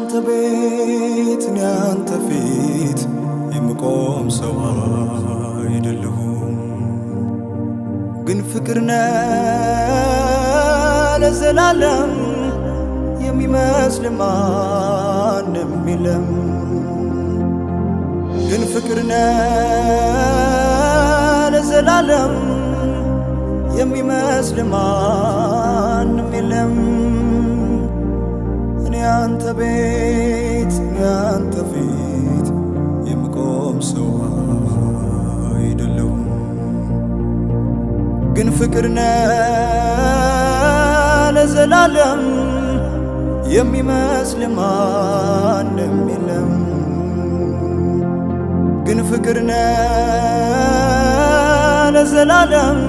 ያንተ ቤት እኔ ያንተ ፊት የምቆም ሰው አይደለሁም፣ ግን ፍቅር ነህ ለዘላለም የሚመስል ማንም የለም። ግን ፍቅር ነህ ለዘላለም የሚመስል ማንም የለም። እኔ ያንተ ቤት እኔ ያንተ ፊት የምቆም ሰው አይደለሁም፣ ግን ፍቅር ነህ ለዘላለም የሚመስል ማንም የለም። ግን ፍቅር ነህ ለዘላለም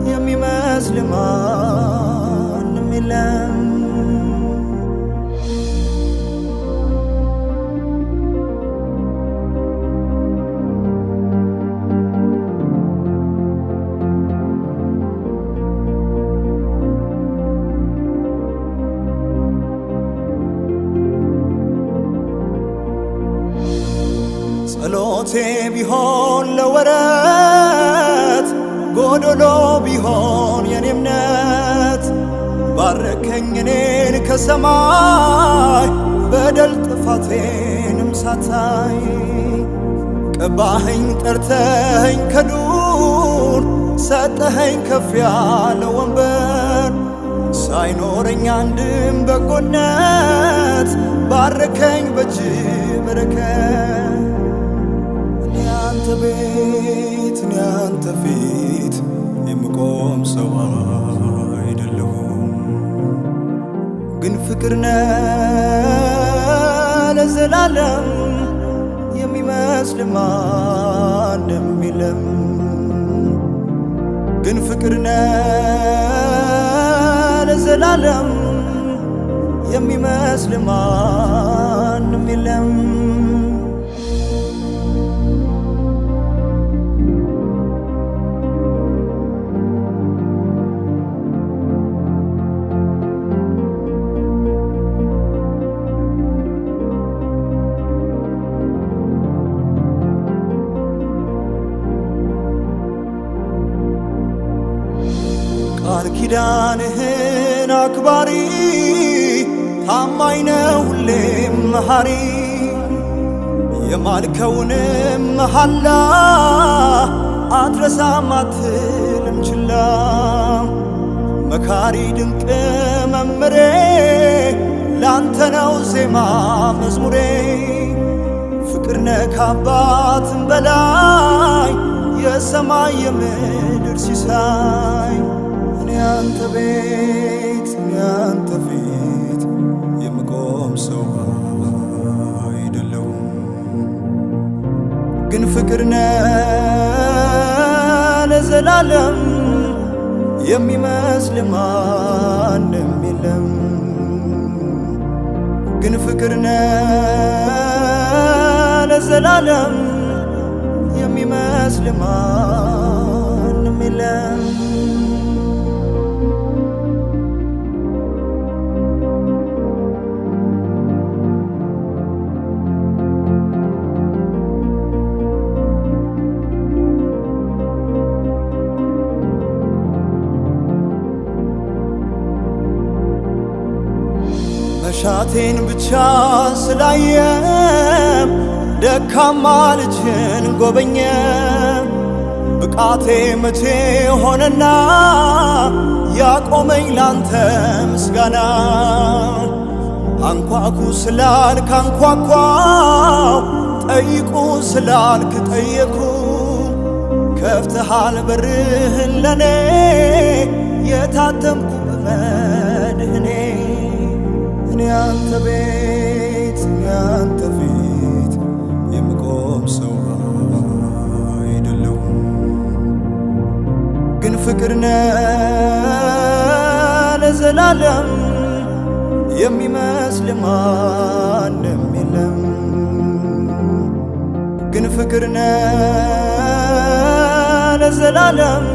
የሚመስል ማንም የለም። ጸሎቴ ቢሆን ለወረት ጎዶሎ ቢሆን የኔ እምነት ባረከኝ እኔን ከሰማይ በደል ጥፋቴንም ሳታይ ቀባኸኝ ጠርተኸኝ ከዱር ሰጠኸኝ ከፍ ያለ ወንበር ሳይኖረኝ አንድም በጎነት ባረከኝ በእጅ በረከት። እኔ ያንተ ቤት እኔ ያንተ ፊት የምቆም ሰው አይደለሁም፣ ግን ፍቅር ነህ ለዘላለም የሚመስል ማንም የለም። ግን ፍቅር ነህ ለዘላለም የሚመስል ማንም የለም። ቃል ኪዳንህን አክባሪ ታማኝ ነህ ሁሌም መሐሪ የማልከውንም መሐላ አትረሳም አትልም ችላ። መካሪ ድንቅ መምሬ ላንተ ነው ዜማ መዝሙሬ። ፍቅር ነህ ከአባትም በላይ የሰማይ የምድር ሲሳይ። እኔ ያንተ ቤት እኔ ያንተ ፊት የምቆም ሰው አይደለሁም፣ ግን ፍቅር ነህ ለዘላለም የሚመስል ማንም የለም። ግን ፍቅር ነህ ለዘላለም የሚመስል ማንም የለም። መሻቴን ብቻ ስላየ ደካማ ልጅን ጎበኘ። ብቃቴ መቼ ሆነና ያቆመኝ ላንተ ምስጋና። አንኳኩ ስላልክ አንኳኳው፣ ጠይቁ ስላልክ ጠየኩ። ከፍተሃል በርህን ለኔ የታተምኩ በመድህኔ። እኔ ያንተ ቤት እኔ ያንተ ፊት የምቆም ሰው አይደለሁም፣ ግን ፍቅር ነህ ለዘላለም የሚመስል ማንም የለም። ግን ፍቅር ነህ ለዘላለም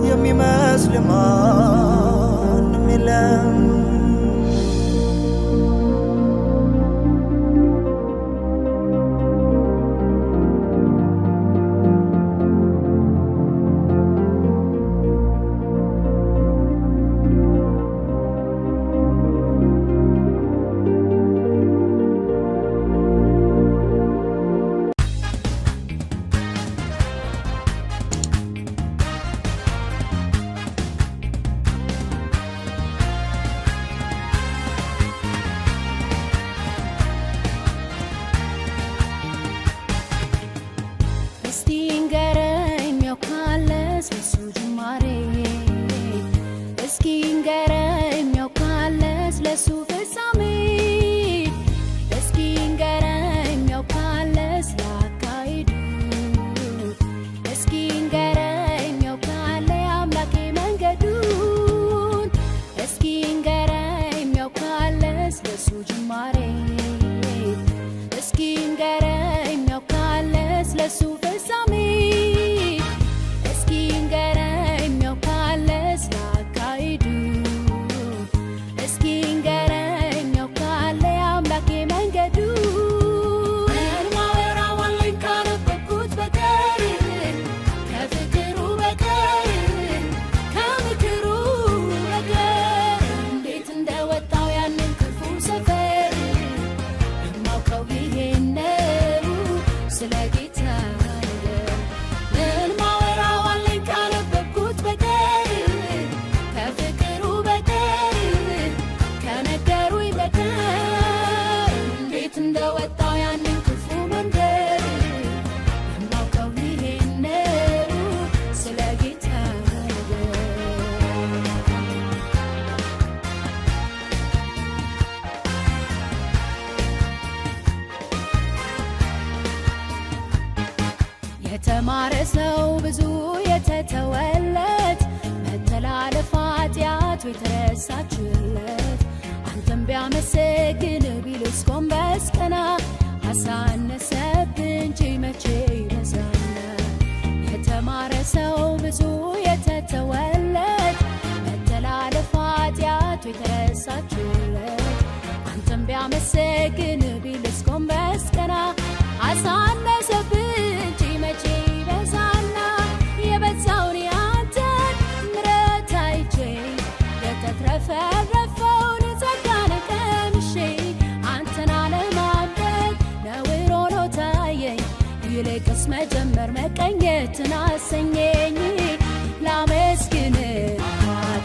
የሚመስል ማንም የለም። ለሱ ፍጻሜ እስኪ ንገረኝ ያውቃል ስላካሄዱ እስኪ ንገረኝ ያውቃል የአምላኬ መንገዱን እስኪ ንገረኝ ያውቃል ስለሱ ጅማሬ እስኪ ንገረኝ ያውቃል ስለሱ ፍጻሜ እስኪ ንገረኝ ያውቃል ስላካሄዱ እስኪ ንገረኝ ያውቃል የአምላኬ መንገዱን ማወራው አለኝ ካነበብኩት በቀር ከፍቅሩ በቀር ከምክሩ በቀር እንዴት እንደወጣው ያንን ክፉ ሰፈር የማውቀው ይሄን ነው ስለ ጌታ ነገር ምን ማወራው አለኝ ካነበብኩት በቀር ከፍቅሩ በቀር ከነገሩኝ በቀር እንዴት እንደወጣው ያንን ክፉ መንገድ የማውቀው ይሄን ነው ስለ ጌታ ነገር የተማረ ሰው ብዙ የተተወለት መተላለፍ ኃጢአቱ የተረሳችለት አንተም ቢያመሰግን ቢልስ ጎንበስ ቀና አሳነሰብ እንጂ መቼ ይበዛና የተማረ ሰው ብዙ የተተወለት መተላለፍ ኃጢአቱ የተረሳችለት አንተም ቢያመሰግን ቢልስ ጎንበስ ቀና አሳነሰብ እንጂ መቼ ይበዛና የበዛውን ያንተን ምሕረት አይቼ የተትረፈረፈውን ጸጋን ቀምሼ አንተን አለማምለክ ነውር ሆኖ ታየኝ ይልቅስ መጀመር መቀኘትን አሰኘኝ ላመስግን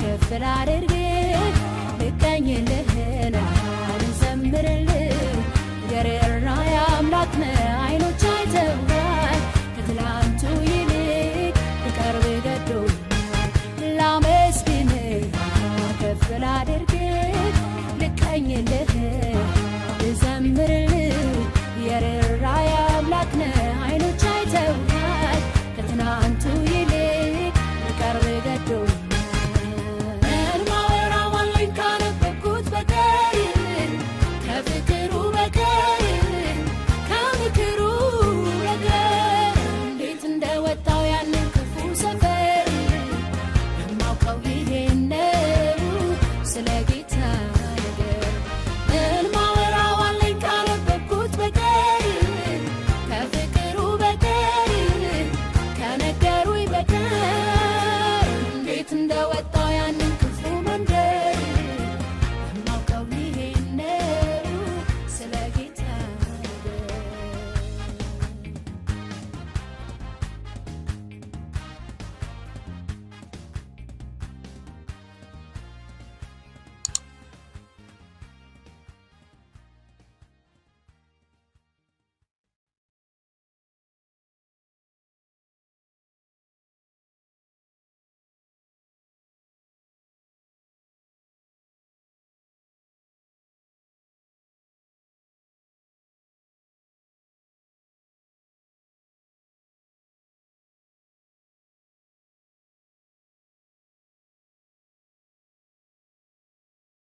ከፍ ላድርግ ልቀኝልህ ልዘምርልህ የርኅራኄ አምላክ ነህ ዓይኖች አይተውሃል ከትላንቱ ይልቅ ልቀርብ ገዶኛል ላመስግን ከፍ ላድርግ ልቀኝልህ ልዘምርልህ የርኅራኄ አምላክ ነህ ዓይኖች አይተውሃል ከትናንቱ ይልቅ ልቀርብ ገዶኛል ምን ማወራው አለኝ ካነበብኩት በቀር ከፍቅሩ በቀር ከምክሩ በቀር እንዴት እንደወጣው ያንን ክፉ ሰፈር የማውቀው ይሄን ነው ስለ ጌታ ነገር ምን ማወራው አለኝ ካነበብኩት በቀር ከፍቅሩ በቀር ከነገሩኝ በቀር እንዴት እንደወጣው